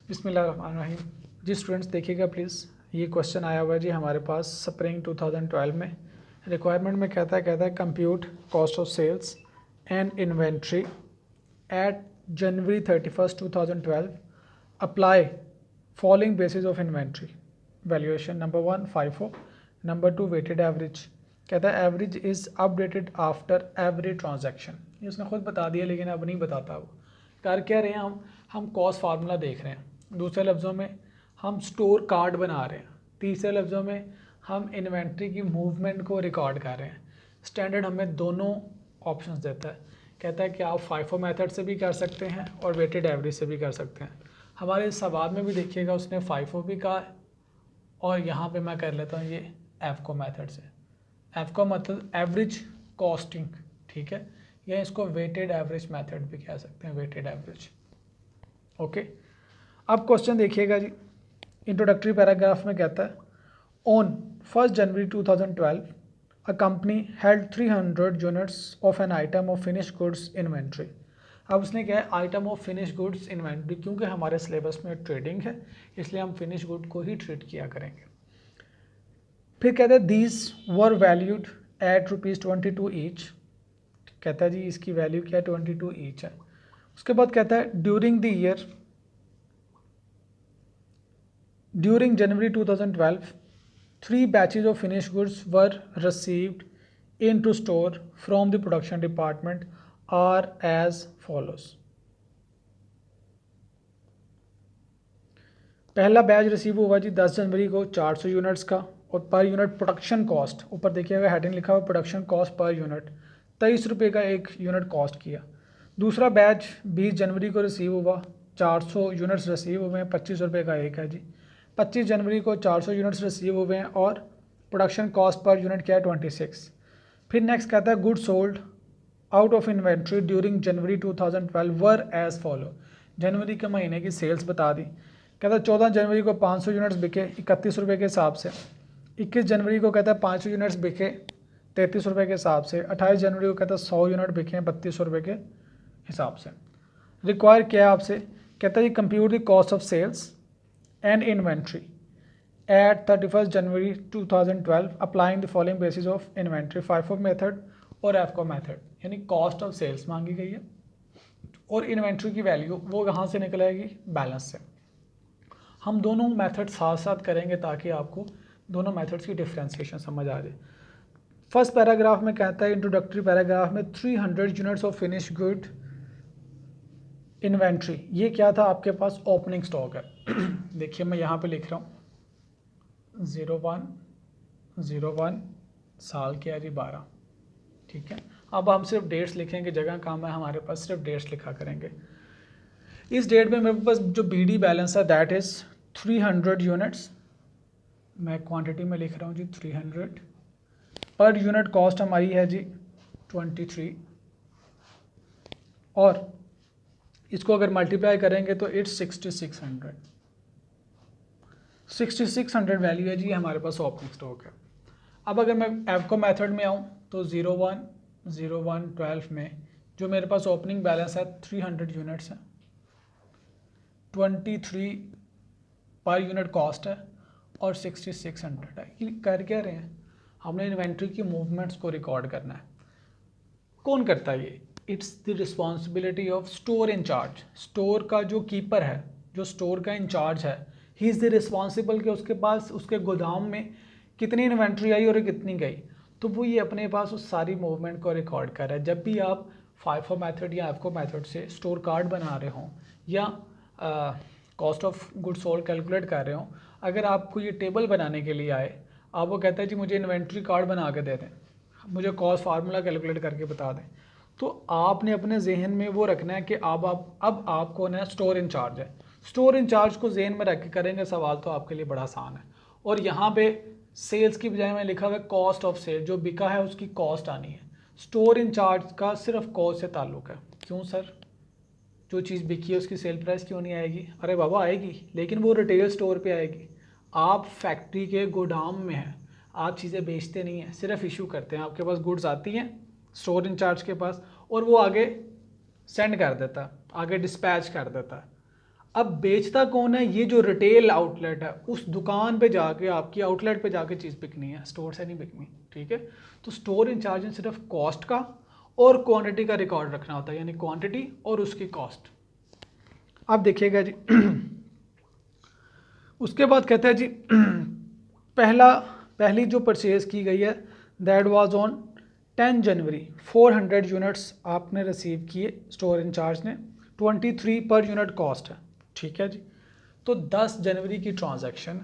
बिस्मिल्लाहिर्रहमानिर्रहीम। जी स्टूडेंट्स देखिएगा प्लीज़, ये क्वेश्चन आया हुआ है जी हमारे पास स्प्रिंग 2012 में। रिक्वायरमेंट में कहता है compute cost of sales and inventory at January 31st 2012, apply following basis of inventory valuation. Number 1 FIFO, number 2 weighted average. कहता है average is updated after every transaction. ये उसने खुद बता दिया लेकिन अब नहीं बताता वो कर क्या रहे हैं। हम कॉस्ट फार्मूला देख रहे हैं। दूसरे लफ्ज़ों में हम स्टोर कार्ड बना रहे हैं। तीसरे लफ्ज़ों में हम इन्वेंट्री की मूवमेंट को रिकॉर्ड कर रहे हैं। स्टैंडर्ड हमें दोनों ऑप्शंस देता है। कहता है कि आप FIFO मेथड से भी कर सकते हैं और वेटेड एवरेज से भी कर सकते हैं। हमारे सवाल में भी देखिएगा उसने FIFO भी कहा है और यहाँ पे मैं कर लेता हूँ ये एफको मेथड से। एफको मतलब एवरेज कॉस्टिंग, ठीक है, या इसको वेटेड एवरेज मेथड भी कह सकते हैं, वेटेड एवरेज। ओके, अब क्वेश्चन देखिएगा जी। इंट्रोडक्टरी पैराग्राफ में कहता है on 1 January 2012 a company held 300 units of an item of finish goods inventory. अब उसने क्या है, item of finish goods inventory, क्योंकि हमारे सिलेबस में ट्रेडिंग है इसलिए हम फिनिश गुड को ही ट्रीट किया करेंगे। फिर कहता है these were valued at ₹22 each. कहता है जी इसकी वैल्यू क्या है, 22 ईच है। उसके बाद कहता है during January 2012 3 batches of finished goods were received into store from the production department are as follows। पहला बैच रिसीव हुआ जी 10 जनवरी को 400 यूनिट्स का, और पर यूनिट प्रोडक्शन कॉस्ट, ऊपर देखिएगा हेडिंग लिखा हुआ प्रोडक्शन कॉस्ट पर यूनिट 23 रुपये का एक यूनिट कॉस्ट किया। दूसरा बैच 20 जनवरी को रिसीव हुआ, 400 यूनिट्स रिसीव हुए हैं, 25 रुपये का एक है जी। 25 जनवरी को 400 यूनिट्स रिसीव हुए हैं और प्रोडक्शन कॉस्ट पर यूनिट क्या है 26। फिर नेक्स्ट कहता है good sold out of inventory during January 2012 were as follow. जनवरी के महीने की सेल्स बता दी। कहता है 14 जनवरी को 500 यूनिट्स बिके 31 रुपये के हिसाब से। 21 जनवरी को कहता है 500 यूनिट्स बिके 33 रुपये के हिसाब से। 28 जनवरी को कहता है 100 यूनिट बिके 32 रुपये के हिसाब से। रिक्वायर क्या है आपसे, कहता है ये compute the cost of sales and inventory at 31 January 2012 applying the following basis of inventory FIFO method और एफको मेथड। यानी कॉस्ट ऑफ सेल्स मांगी गई है और इन्वेंट्री की वैल्यू वो कहाँ से निकल आएगी, बैलेंस से। हम दोनों मेथड साथ साथ करेंगे ताकि आपको दोनों मेथड्स की डिफ्रेंसिएशन समझ आ जाए। फर्स्ट पैराग्राफ में कहता है, इंट्रोडक्टरी पैराग्राफ में 300 units of finish good inventory. ये क्या था आपके पास, ओपनिंग स्टॉक है। देखिए मैं यहाँ पे लिख रहा हूँ 01/01 साल के है जी 12, ठीक है। अब हम सिर्फ डेट्स लिखेंगे, जगह काम है हमारे पास, सिर्फ डेट्स लिखा करेंगे। इस डेट में मेरे पास जो BD बैलेंस है दैट इज़ 300 यूनिट्स। मैं क्वांटिटी में लिख रहा हूँ जी 300। पर यूनिट कॉस्ट हमारी है जी 23, और इसको अगर मल्टीप्लाई करेंगे तो इट्स 6600। 6600 वैल्यू है जी हमारे पास ओपनिंग स्टॉक है। अब अगर मैं एफको मेथड में आऊँ तो 01/01/12 में जो मेरे पास ओपनिंग बैलेंस है 300 यूनिट्स है, 23 पर यूनिट कॉस्ट है और 6600 है। ये कर क्या रहे हैं, हमने इन्वेंट्री की मूवमेंट्स को रिकॉर्ड करना है। कौन करता है ये, it's the responsibility of store incharge. Store का जो कीपर है, जो स्टोर का इंचार्ज है, ही इज़ द रिस्पॉन्सिबल कि उसके पास उसके गोदाम में कितनी इन्वेंट्री आई और कितनी गई, तो वो ये अपने पास उस सारी मूवमेंट को रिकॉर्ड कर रहा है। जब भी आप FIFO मेथड या एफको मेथड से स्टोर कार्ड बना रहे हों या cost of good sold calculate कर रहे हों, अगर आपको ये टेबल बनाने के लिए आए, आप वो कहता है जी मुझे इन्वेंट्री कार्ड बना के दे दें, मुझे कॉस्ट फार्मूला कैलकुलेट करके बता दें, तो आपने अपने जहन में वो रखना है कि अब आपको ना स्टोर इंचार्ज है। स्टोर इंचार्ज को जहन में रख के करेंगे सवाल तो आपके लिए बड़ा आसान है। और यहाँ पे सेल्स की बजाय मैं लिखा हुआ है कॉस्ट ऑफ सेल, जो बिका है उसकी कॉस्ट आनी है। स्टोर इंचार्ज का सिर्फ कॉस्ट से ताल्लुक है। क्यों सर, जो चीज़ बिकी है उसकी सेल प्राइस क्यों नहीं आएगी? अरे बाबा आएगी, लेकिन वो रिटेल स्टोर पे आएगी। आप फैक्ट्री के गोदाम में हैं, आप चीज़ें बेचते नहीं हैं, सिर्फ इशू करते हैं। आपके पास गुड्स आती हैं स्टोर इंचार्ज के पास और वो आगे सेंड कर देता है, आगे डिस्पैच कर देता है। अब बेचता कौन है? ये जो रिटेल आउटलेट है, उस दुकान पे जाके, आपकी आउटलेट पे जाके चीज़ बिकनी है, स्टोर से नहीं बिकनी, ठीक है। तो स्टोर इंचार्ज ने सिर्फ कॉस्ट का और क्वांटिटी का रिकॉर्ड रखना होता है, यानी क्वांटिटी और उसकी कॉस्ट। अब देखिएगा जी उसके बाद कहता है जी पहली जो परचेज की गई है that was on 10 January, 400 units आपने रिसीव किए स्टोर इंचार्ज ने, 23 पर यूनिट कॉस्ट है, ठीक है जी। तो 10 जनवरी की ट्रांजैक्शन,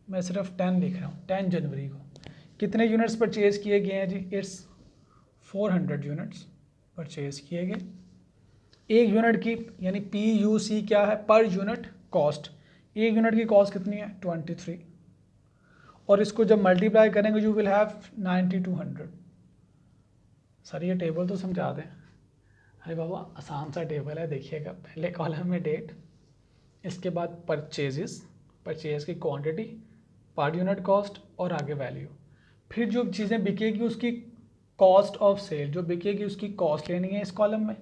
मैं सिर्फ 10 लिख रहा हूँ, 10 जनवरी को कितने यूनिट्स परचेज किए गए हैं जी? इट्स 400 यूनिट्स परचेज किए गए। एक यूनिट की यानी PUC क्या है? पर यूनिट कॉस्ट। एक यूनिट की कॉस्ट कितनी है? 23, और इसको जब मल्टीप्लाई करेंगे यू विल हैव 9200। सर ये टेबल तो समझा दें। अरे बाबा आसान सा टेबल है, देखिएगा पहले कॉलम में डेट, इसके बाद परचेजेस, परचेज की क्वांटिटी, पर यूनिट कॉस्ट और आगे वैल्यू, फिर जो चीज़ें बिकेगी उसकी कॉस्ट ऑफ सेल, जो बिकेगी उसकी कॉस्ट लेनी है इस कॉलम में,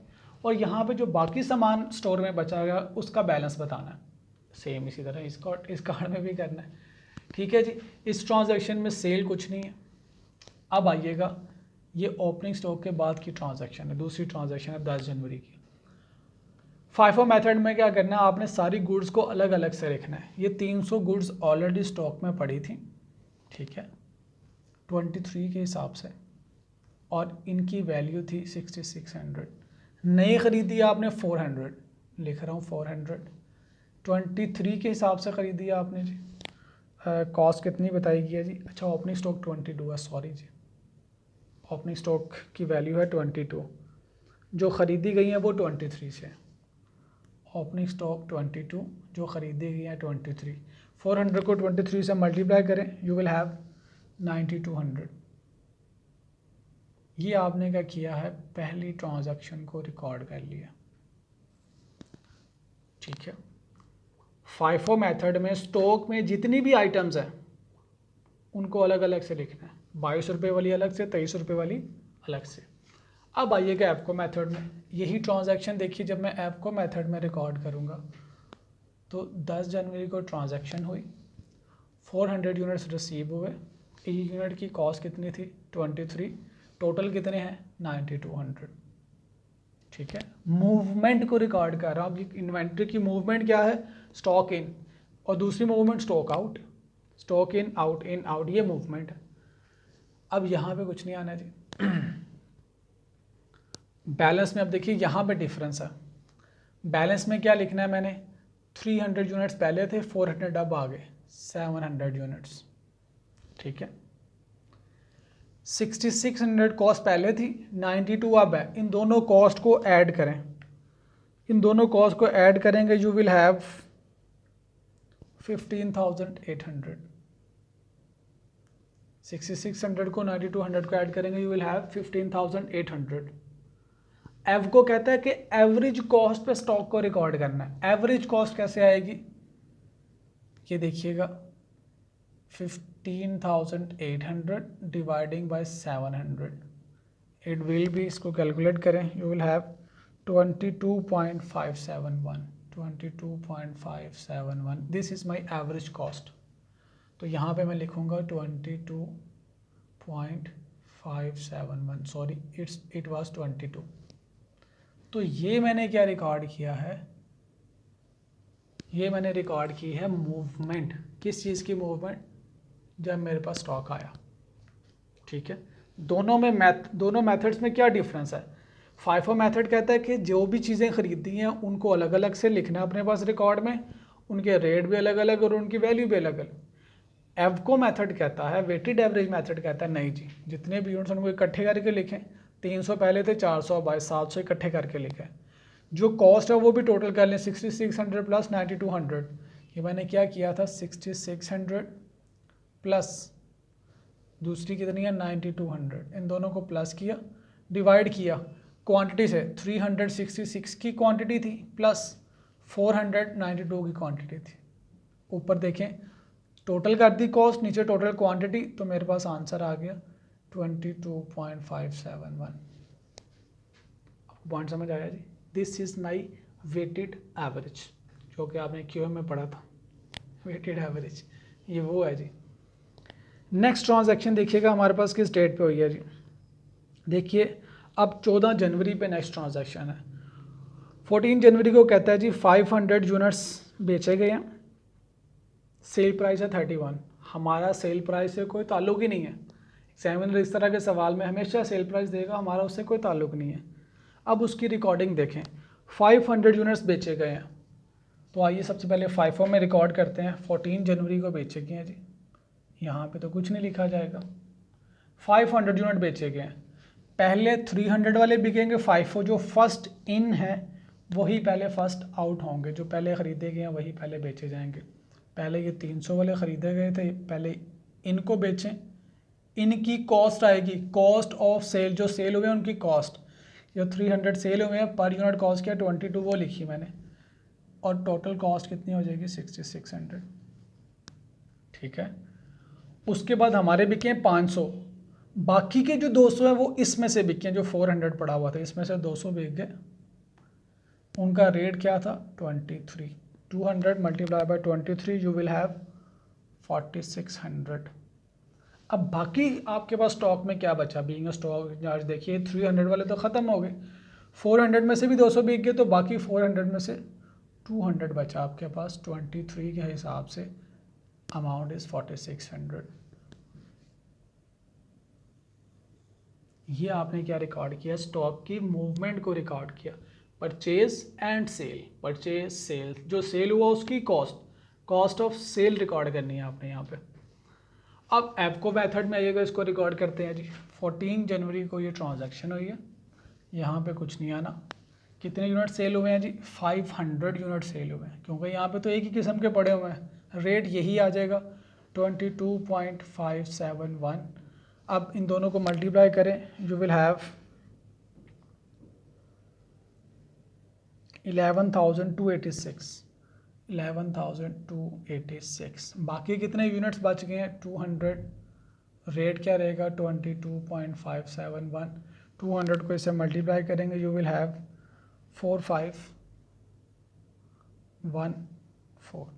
और यहाँ पे जो बाकी सामान स्टोर में बचा गया उसका बैलेंस बताना है। सेम इसी तरह इस कार्ड में भी करना है, ठीक है जी। इस ट्रांजैक्शन में सेल कुछ नहीं है। अब आइएगा, ये ओपनिंग स्टॉक के बाद की ट्रांजैक्शन है, दूसरी ट्रांजैक्शन है 10 जनवरी की। फाइफो मेथड में क्या करना है, आपने सारी गुड्स को अलग अलग से लिखना है। ये 300 गुड्स ऑलरेडी स्टॉक में पड़ी थी, ठीक है, 23 के हिसाब से, और इनकी वैल्यू थी 6600। नई ख़रीदी आपने 400, लिख रहा हूँ 400, 23 के हिसाब से ख़रीदी है आपने जी। कॉस्ट कितनी बताई गई है जी? अच्छा ओपनिंग स्टॉक 22 है, सॉरी जी, ओपनिंग स्टॉक की वैल्यू है 22, जो ख़रीदी गई है वो 23 से। ओपनिंग स्टॉक 22, जो ख़रीदी गई है 23, 400 को 23 से मल्टीप्लाई करें, यू विल हैव 9200। ये आपने क्या किया है, पहली ट्रांजैक्शन को रिकॉर्ड कर लिया, ठीक है। फाइफो मेथड में स्टॉक में जितनी भी आइटम्स हैं उनको अलग अलग से लिखना है, 22 रुपये वाली अलग से, 23 रुपये वाली अलग से। अब आइएगा एफको मेथड में, यही ट्रांजैक्शन देखिए, जब मैं एफको मेथड में रिकॉर्ड करूँगा तो 10 जनवरी को ट्रांजैक्शन हुई, 400 यूनिट्स रिसीव हुए, एक यूनिट की कॉस्ट कितनी थी? 23, टोटल कितने हैं? 9200, ठीक है। मूवमेंट को रिकॉर्ड कर रहा हूँ। अब इन्वेंट्री की मूवमेंट क्या है? स्टॉक इन, और दूसरी movement stock out, stock in out, ये मूवमेंट है। अब यहाँ पे कुछ नहीं आना जी। बैलेंस में अब देखिए यहाँ पे डिफरेंस है। बैलेंस में क्या लिखना है मैंने? 300 यूनिट्स पहले थे, 400 अब आ गए, 700 यूनिट्स, ठीक है। 6600 कॉस्ट पहले थी, 92 अब है। इन दोनों कॉस्ट को ऐड करें, इन दोनों कॉस्ट को ऐड करेंगे, यू विल हैव 15,800। 6600 को 9200 को ऐड करेंगे, यू विल हैव 15,800। एव को कहता है कि एवरेज कॉस्ट पे स्टॉक को रिकॉर्ड करना है। एवरेज कॉस्ट कैसे आएगी? ये देखिएगा, 15,800 dividing by 700, it will be, इसको कैलकुलेट करें, you will have 22.571, 22.571, this is my average cost. तो यहाँ पे मैं लिखूँगा 22.571, सॉरी इट वाज 22। तो ये मैंने क्या रिकॉर्ड किया है? ये मैंने रिकॉर्ड की है मूवमेंट। किस चीज़ की मूवमेंट? जब मेरे पास स्टॉक आया, ठीक है। दोनों मेथड्स में क्या डिफरेंस है? फाइफो मेथड कहता है कि जो भी चीज़ें ख़रीदी हैं उनको अलग अलग से लिखना अपने पास रिकॉर्ड में, उनके रेट भी अलग अलग और उनकी वैल्यू भी अलग अलग। एवको मेथड कहता है, वेटेड एवरेज मेथड कहता है नहीं जी, जितने भी यूनिट्स उनको इकट्ठे करके लिखें। 300 पहले थे, 400 बाई 700 इकट्ठे करके लिखें। जो कॉस्ट है वो भी टोटल कर लें, 6600 प्लस 9200। ये मैंने क्या किया था, 6600 प्लस दूसरी कितनी है 9200, इन दोनों को प्लस किया, डिवाइड किया क्वांटिटी से। 366 की क्वांटिटी थी प्लस 492 की क्वांटिटी थी। ऊपर देखें टोटल कर दी कॉस्ट, नीचे टोटल क्वांटिटी, तो मेरे पास आंसर आ गया 22.571। पॉइंट समझ आया जी? This is my weighted average, जो कि आपने क्यूएम में पढ़ा था, वेटेड एवरेज, ये वो है जी। नेक्स्ट ट्रांजैक्शन देखिएगा हमारे पास किस डेट पे हुई है जी। देखिए अब 14 जनवरी पे नेक्स्ट ट्रांजैक्शन है। 14 जनवरी को कहता है जी 500 यूनिट्स बेचे गए हैं, सेल प्राइस है 31। हमारा सेल प्राइस से कोई ताल्लुक ही नहीं है। एग्जामिनर इस तरह के सवाल में हमेशा सेल प्राइस देगा, हमारा उससे कोई ताल्लुक नहीं है। अब उसकी रिकॉर्डिंग देखें, 500 यूनिट्स बेचे गए हैं, तो आइए सबसे पहले फाइफो में रिकॉर्ड करते हैं। 14 जनवरी को बेचे गए हैं जी, यहाँ पे तो कुछ नहीं लिखा जाएगा। 500 यूनिट बेचे गए हैं, पहले 300 वाले बिकेंगे। फाइफो जो फर्स्ट इन है वही पहले फर्स्ट आउट होंगे, जो पहले ख़रीदे गए हैं वही पहले बेचे जाएंगे। पहले ये 300 वाले ख़रीदे गए थे, पहले इनको बेचें, इनकी कॉस्ट आएगी, कॉस्ट ऑफ सेल, जो सेल हुए हैं उनकी कॉस्ट, जो 300 सेल हुए हैं पर यूनिट कॉस्ट क्या 22 वो लिखी मैंने, और टोटल कॉस्ट कितनी हो जाएगी 6600, ठीक है। उसके बाद हमारे बिके हैं 500, बाकी के जो 200 है वो इसमें से बिके हैं, जो 400 पड़ा हुआ था इसमें से 200 बिक गए। उनका रेट क्या था 23, 200 multiply by 23 you will have 4600। अब बाकी आपके पास स्टॉक में क्या बचा, बीइंग स्टॉक चार्ज देखिए 300 वाले तो ख़त्म हो गए, 400 में से भी 200 बिक गए, तो बाकी 400 में से 200 बचा आपके पास। 23 के हिसाब से अमाउंट इज़ 4600। ये आपने क्या रिकॉर्ड किया, स्टॉक की मूवमेंट को रिकॉर्ड किया। Purchase and sale, purchase sale, जो सेल हुआ उसकी cost, cost of sale record करनी है आपने यहाँ पे। अब एप्को मेथड में आइएगा, इसको रिकॉर्ड करते हैं जी। 14 जनवरी को ये ट्रांजैक्शन हुई है, यहाँ पे कुछ नहीं आना। कितने यूनिट सेल हुए हैं जी 500 यूनिट सेल हुए हैं, क्योंकि यहाँ पे तो एक ही किस्म के पड़े हुए हैं, रेट यही आ जाएगा 22.571। अब इन दोनों को मल्टीप्लाई करें, यू विल हैव 11,286, 11,286। बाकी कितने यूनिट्स बच गए हैं 200, रेट क्या रहेगा 22.571। 200 को इससे मल्टीप्लाई करेंगे, यू विल हैव 4514।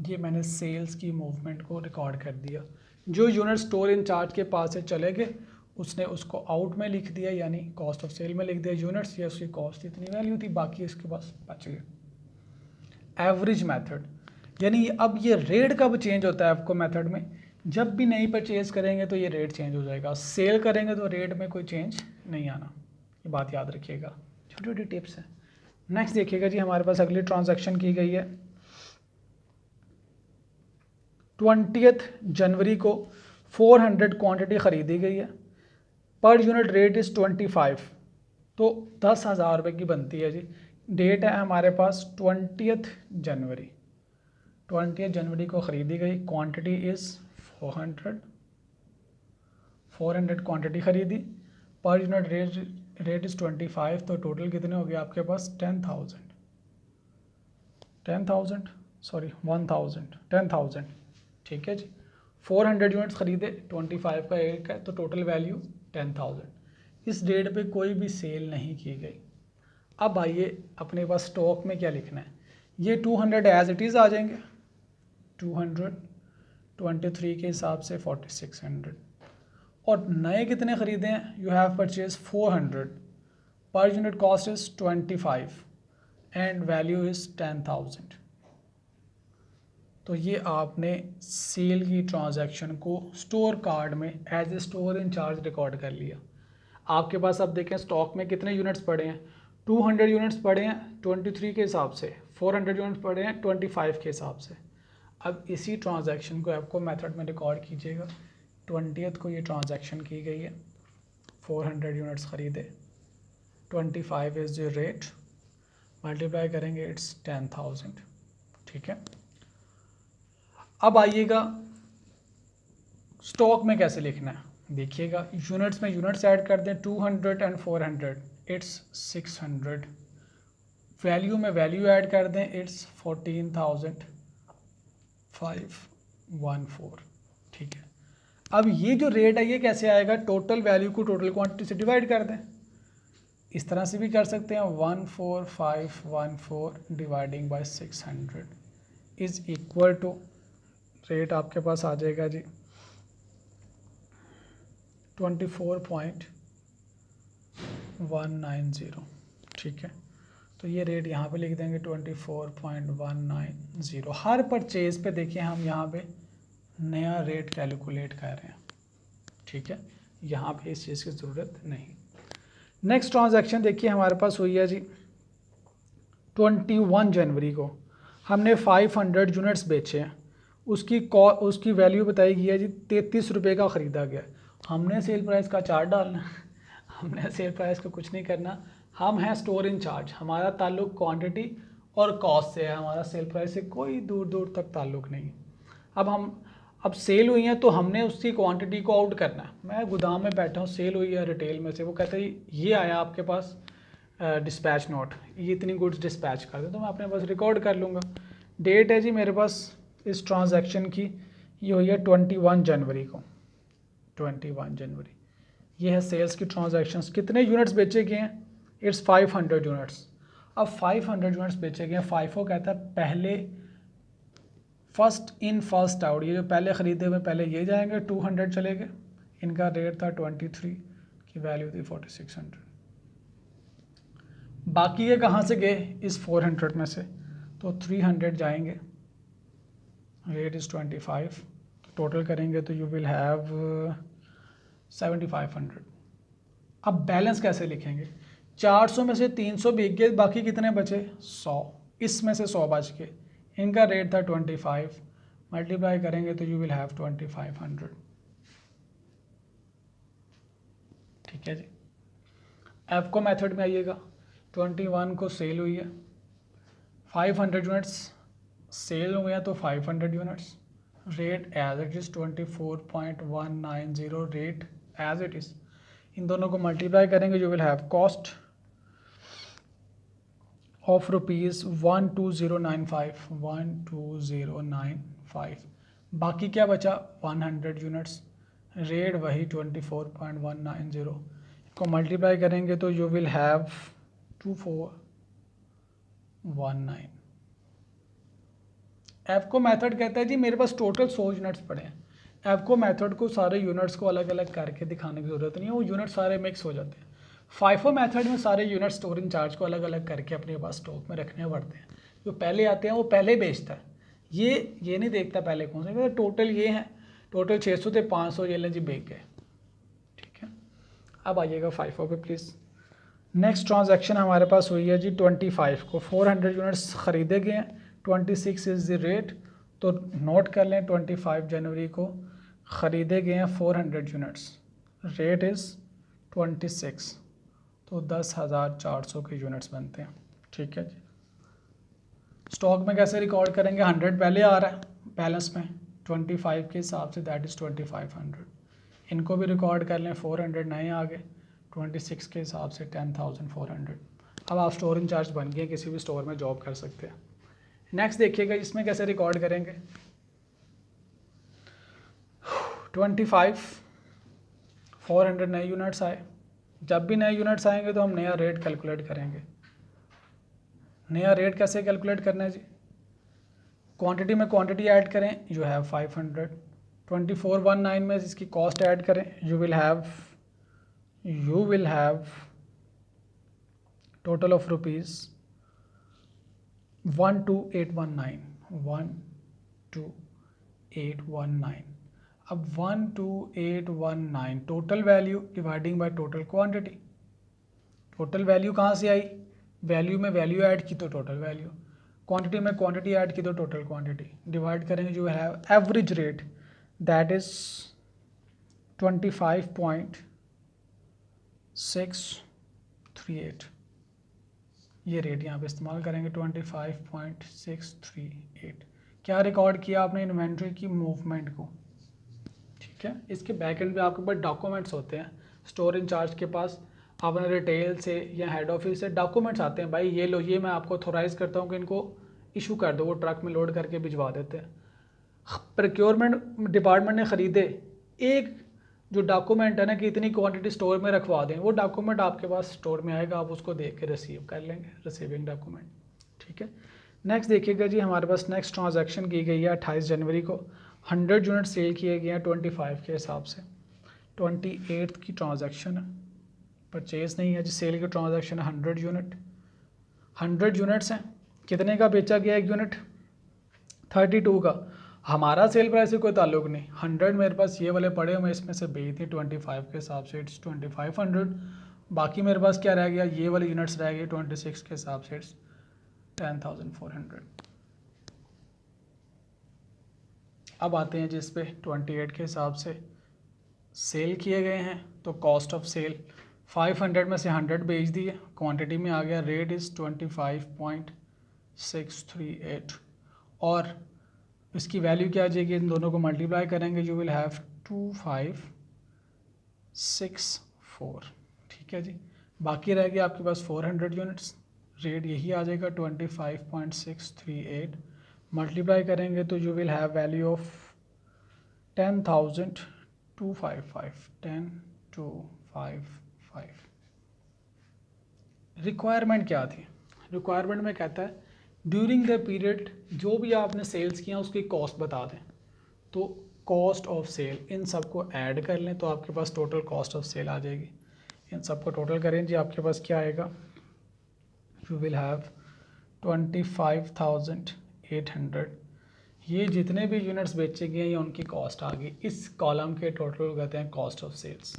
ये मैंने सेल्स की मूवमेंट को रिकॉर्ड कर दिया। जो यूनिट स्टोर इंचार्ज के पास से चले गए उसने उसको आउट में लिख दिया, यानी कॉस्ट ऑफ सेल में लिख दिया यूनिट्स, या उसकी कॉस्ट इतनी वैल्यू थी, बाकी इसके पास बच गए। एवरेज मेथड, यानी अब ये रेट कब चेंज होता है आपको मेथड में, जब भी नई परचेज करेंगे तो ये रेट चेंज हो जाएगा, सेल करेंगे तो रेट में कोई चेंज नहीं आना, ये बात याद रखिएगा, छोटी छोटी टिप्स हैं। नेक्स्ट देखिएगा जी, हमारे पास अगली ट्रांजैक्शन की गई है 20 जनवरी को 400 क्वांटिटी ख़रीदी गई है, पर यूनिट रेट इज़ 25, तो 10,000 रुपये की बनती है जी। डेट है हमारे पास 20 जनवरी, 20 जनवरी को ख़रीदी गई, क्वांटिटी इज़ 400 क्वांटिटी ख़रीदी, पर यूनिट रेट इज़ 25, तो टोटल कितने हो गए आपके पास 10,000, ठीक है जी। 400 यूनिट्स ख़रीदे, 25 का एक है, तो टोटल वैल्यू 10,000। इस डेट पे कोई भी सेल नहीं की गई। अब आइए अपने पास स्टॉक में क्या लिखना है, ये 200 एज इट इज़ आ जाएंगे, 200, 23 के हिसाब से 4600, और नए कितने ख़रीदे हैं, you have purchase 400, per unit cost is 25 and value is 10,000। तो ये आपने सेल की ट्रांजैक्शन को स्टोर कार्ड में as a store in charge record कर लिया। आपके पास अब देखें स्टॉक में कितने यूनिट्स पड़े हैं, 200 यूनिट्स पड़े हैं 23 के हिसाब से, 400 यूनिट्स पड़े हैं 25 के हिसाब से। अब इसी ट्रांजैक्शन को आपको मेथड में रिकॉर्ड कीजिएगा। 20 को ये ट्रांजैक्शन की गई है, 400 यूनिट्स ख़रीदे, 25 इज़ द रेट, मल्टीप्लाई करेंगे इट्स 10,000, ठीक है। अब आइएगा स्टॉक में कैसे लिखना है, देखिएगा यूनिट्स में यूनिट्स ऐड कर दें, 200 एंड 400 इट्स 600, वैल्यू में वैल्यू ऐड कर दें, इट्स 14,514, ठीक है। अब ये जो रेट है ये कैसे आएगा, टोटल वैल्यू को टोटल क्वांटिटी से डिवाइड कर दें, इस तरह से भी कर सकते हैं 14514 dividing by 600 is equal to, rate आपके पास आ जाएगा जी 24.190। ठीक है, तो ये रेट यहाँ पे लिख देंगे 24.190। हर परचेज पे देखिए हम यहाँ पे नया रेट कैलकुलेट कर रहे हैं। ठीक है, यहाँ पे इस चीज़ की ज़रूरत नहीं। नेक्स्ट ट्रांजैक्शन देखिए हमारे पास हुई है जी 21 जनवरी को हमने 500 यूनिट्स बेचे हैं, उसकी वैल्यू बताई गई है जी 33 रुपये का ख़रीदा गया। हमने सेल प्राइस का चार्ट डालना है, हमने सेल प्राइस का कुछ नहीं करना, हम हैं स्टोर इन चार्ज, हमारा ताल्लुक क्वांटिटी और कॉस्ट से है, हमारा सेल प्राइस से कोई दूर दूर तक ताल्लुक नहीं। अब सेल हुई है तो हमने उसकी क्वांटिटी को आउट करना है। मैं गोदाम में बैठा हूँ, सेल हुई है रिटेल में से, वो कहते हैं ये आया आपके पास डिस्पैच नोट, ये इतनी गुड्स डिस्पैच कर दें, तो मैं अपने पास रिकॉर्ड कर लूँगा। डेट है जी मेरे पास इस ट्रांजैक्शन की, ये हुई है 21 जनवरी को, 21 जनवरी। ये है सेल्स की ट्रांजैक्शंस। कितने यूनिट्स बेचे गए हैं? It's 500 units. अब 500 यूनिट्स बेचे गए हैं। FIFO कहता है पहले फर्स्ट इन फर्स्ट आउट, ये जो पहले ख़रीदे हुए पहले ये जाएंगे, 200 चले गए, इनका रेट था 23 की वैल्यू थी 4600। बाकी ये कहाँ से गए? इस 400 में से, तो 300 जाएंगे, रेट इज़ 25, तो टोटल करेंगे तो यू विल हैव 7500। अब बैलेंस कैसे लिखेंगे? 400 में से 300 बिक गए, बाकी कितने बचे? 100, इसमें से 100 बच के, इनका रेट था 25, मल्टीप्लाई करेंगे तो यू विल हैव 2500। ठीक है जी, एफको मेथड में आइएगा। 21 को सेल हुई है, 500 यूनिट्स सेल हुए हैं, तो 500 units, rate as it is 24.190, rate as it is. इन दोनों को मल्टीप्लाई करेंगे, you will have cost of rupees 12095। बाकी क्या बचा? 100 यूनिट्स, रेट वही 24.190, को मल्टीप्लाई करेंगे तो यू विल हैव 2419। एफको मेथड कहता है जी मेरे पास टोटल 100 यूनिट्स पड़े हैं। एफको मेथड को सारे यूनिट्स को अलग अलग करके दिखाने की ज़रूरत नहीं है, वो यूनिट सारे मिक्स हो जाते हैं। FIFO मेथड में सारे यूनिट स्टोर इन चार्ज को अलग अलग करके अपने पास स्टॉक में रखने पड़ते हैं। जो पहले आते हैं वो पहले बेचता है, ये नहीं देखता पहले कौन से, टोटल ये हैं, टोटल 600 थे, 500 ये लें जी बेच गए। ठीक है, अब आइएगा FIFO पे प्लीज़। नेक्स्ट ट्रांजैक्शन हमारे पास हुई है जी 25 को, 400 यूनिट्स ख़रीदे गए हैं, 26 इज़ द रेट, तो नोट कर लें 25 जनवरी को ख़रीदे गए हैं 400 यूनिट्स, रेट इज़ 26, तो 10,400 के यूनिट्स बनते हैं। ठीक है जी, स्टॉक में कैसे रिकॉर्ड करेंगे? 100 पहले आ रहा है बैलेंस में 25 के हिसाब से, दैट इज़ 2500। इनको भी रिकॉर्ड कर लें, 400 नए आ गए, 26 के हिसाब से 10,400। अब आप स्टोर इन चार्ज बन गए, किसी भी स्टोर में जॉब कर सकते हैं। नेक्स्ट देखिएगा इसमें कैसे रिकॉर्ड करेंगे। 25 400 नए यूनिट्स आए, जब भी नए यूनिट्स आएंगे तो हम नया रेट कैलकुलेट करेंगे। नया रेट कैसे कैलकुलेट करना है जी? क्वांटिटी में क्वांटिटी ऐड करें, यू हैव 500, 2419 में इसकी कॉस्ट ऐड करें, you will have total of rupees 12819। अब 12819 total value dividing by total quantity. Total value कहाँ से आई? वैल्यू में वैल्यू ऐड की तो टोटल वैल्यू, क्वांटिटी में क्वांटिटी ऐड की तो टोटल क्वांटिटी, डिवाइड करेंगे जो है एवरेज रेट, दैट इज़ 25.638। ये रेट यहाँ पे इस्तेमाल करेंगे 25.638। क्या रिकॉर्ड किया आपने? इन्वेंट्री की मूवमेंट को। ठीक है, इसके बैक एंड पे आपके पास डॉक्यूमेंट्स होते हैं, स्टोर इन चार्ज के पास अपने रिटेल से या हेड ऑफिस से डॉक्यूमेंट्स आते हैं, भाई ये लो, ये मैं आपको ऑथोराइज़ करता हूँ कि इनको इशू कर दो, वो ट्रक में लोड करके भिजवा देते हैं। प्रोक्योरमेंट डिपार्टमेंट ने ख़रीदे, एक जो डॉक्यूमेंट है ना कि इतनी क्वांटिटी स्टोर में रखवा दें, वो डॉक्यूमेंट आपके पास स्टोर में आएगा, आप उसको देख के रिसीव कर लेंगे, रिसीविंग डॉक्यूमेंट। ठीक है, नेक्स्ट देखिएगा जी, हमारे पास नेक्स्ट ट्रांजैक्शन की गई है 28 जनवरी को, 100 यूनिट सेल किए गए हैं 25 के हिसाब से। 28 की ट्रांजैक्शन है, परचेज नहीं है जी, सेल की ट्रांजैक्शन है 100 यूनिट। 100 यूनिट्स हैं, कितने का बेचा गया एक यूनिट? 32 का। हमारा सेल प्राइस से कोई ताल्लुक नहीं, 100 मेरे पास ये वाले पड़े हुए, इसमें से बेच दी 25 के हिसाब से, इट्स 2500। बाकी मेरे पास क्या रह गया, ये वाले यूनिट्स रह गए 26 के हिसाब से, इट्स 10,400। अब आते हैं जिस पे 28 के हिसाब से सेल किए गए हैं, तो कॉस्ट ऑफ सेल 500 में से 100 बेच दिए, क्वांटिटी में आ गया, रेट इज़ 25.638 और इसकी वैल्यू क्या आ जाएगी, इन दोनों को मल्टीप्लाई करेंगे, यू विल हैव 2564। ठीक है जी, बाकी रह गया आपके पास 400 यूनिट्स, रेट यही आ जाएगा 25.638, मल्टीप्लाई करेंगे तो you will have value of 10,255। Requirement क्या थी? रिक्वायरमेंट में कहता है ड्यूरिंग द पीरियड जो भी आपने सेल्स किया उसकी कॉस्ट बता दें, तो कॉस्ट ऑफ सेल इन सबको ऐड कर लें तो आपके पास टोटल कॉस्ट ऑफ सेल आ जाएगी। इन सबको टोटल करें जी, आपके पास क्या आएगा, यू विल हैव 25,800। ये जितने भी यूनिट्स बेचे गए हैं उनकी कॉस्ट आ गई, इस कॉलम के टोटल कहते हैं कॉस्ट ऑफ सेल्स।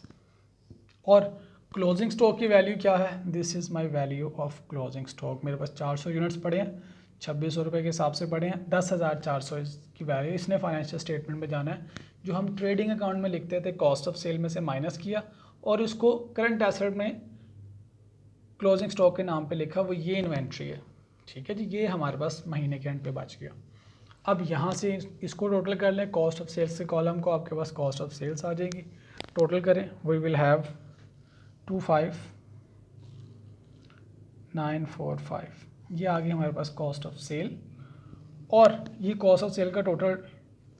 और क्लोजिंग स्टॉक की वैल्यू क्या है, this is my value of closing stock. मेरे पास 400 यूनिट्स पड़े हैं, 2600 रुपये के हिसाब से पड़े हैं, 10,400 की वैल्यू, इसने फाइनेंशियल स्टेटमेंट में जाना है। जो हम ट्रेडिंग अकाउंट में लिखते थे, कॉस्ट ऑफ सेल में से माइनस किया और उसको करंट एसेट में क्लोजिंग स्टॉक के नाम पे लिखा, वो ये इन्वेंट्री है। ठीक है जी, ये हमारे पास महीने के एंड पे बच गया। अब यहाँ से इसको टोटल कर लें, कॉस्ट ऑफ सेल्स के कॉलम को, आपके पास कॉस्ट ऑफ सेल्स आ जाएगी, टोटल करें, वी विल हैव 25,945, ये आ गई हमारे पास कॉस्ट ऑफ सेल। और ये कॉस्ट ऑफ सेल का टोटल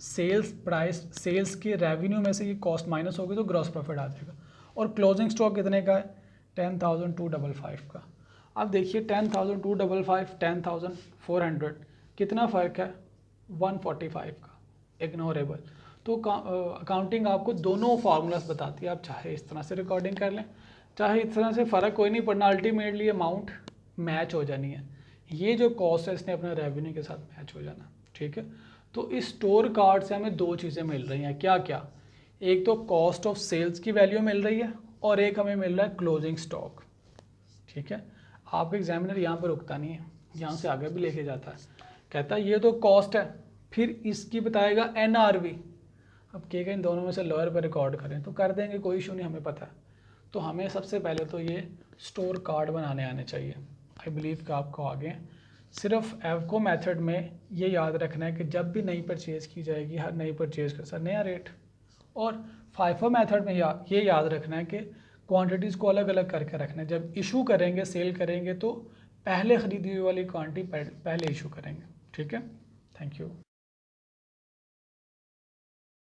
सेल्स प्राइस, सेल्स के रेवेन्यू में से ये कॉस्ट माइनस होगी तो ग्रॉस प्रॉफिट आ जाएगा। और क्लोजिंग स्टॉक कितने का है, 10,255 का। अब देखिए 10,255, 10,400, कितना फ़र्क है, 145 का, इग्नोरेबल। तो अकाउंटिंग आपको दोनों फार्मूलास बताती है, आप चाहे इस तरह से रिकॉर्डिंग कर लें, चाहे इस तरह से, फ़र्क कोई नहीं पड़ना, अल्टीमेटली अमाउंट मैच हो जानी है। ये जो कॉस्ट है इसने अपने रेवेन्यू के साथ मैच हो जाना। ठीक है, तो इस स्टोर कार्ड से हमें दो चीज़ें मिल रही हैं, क्या क्या, एक तो कॉस्ट ऑफ सेल्स की वैल्यू मिल रही है और एक हमें मिल रहा है क्लोजिंग स्टॉक। ठीक है, आपका एग्जामिनर यहाँ पर रुकता नहीं है, यहाँ से आगे भी लेके जाता है, कहता है ये तो कॉस्ट है, फिर इसकी बताएगा NRV। अब कहेगा इन दोनों में से लोअर पर रिकॉर्ड करें, तो कर देंगे, कोई इशू नहीं, हमें पता है। तो हमें सबसे पहले तो ये स्टोर कार्ड बनाने आने चाहिए। आई बिलीव कि आपको आगे सिर्फ एवको मेथड में ये याद रखना है कि जब भी नई परचेज़ की जाएगी, हर नई परचेज़ का सर नया रेट। और फाइफो मेथड में ये याद रखना है कि क्वांटिटीज़ को अलग अलग करके रखना है। जब इशू करेंगे, सेल करेंगे, तो पहले ख़रीदी हुई वाली क्वांटिटी पहले इशू करेंगे। ठीक है, थैंक यू।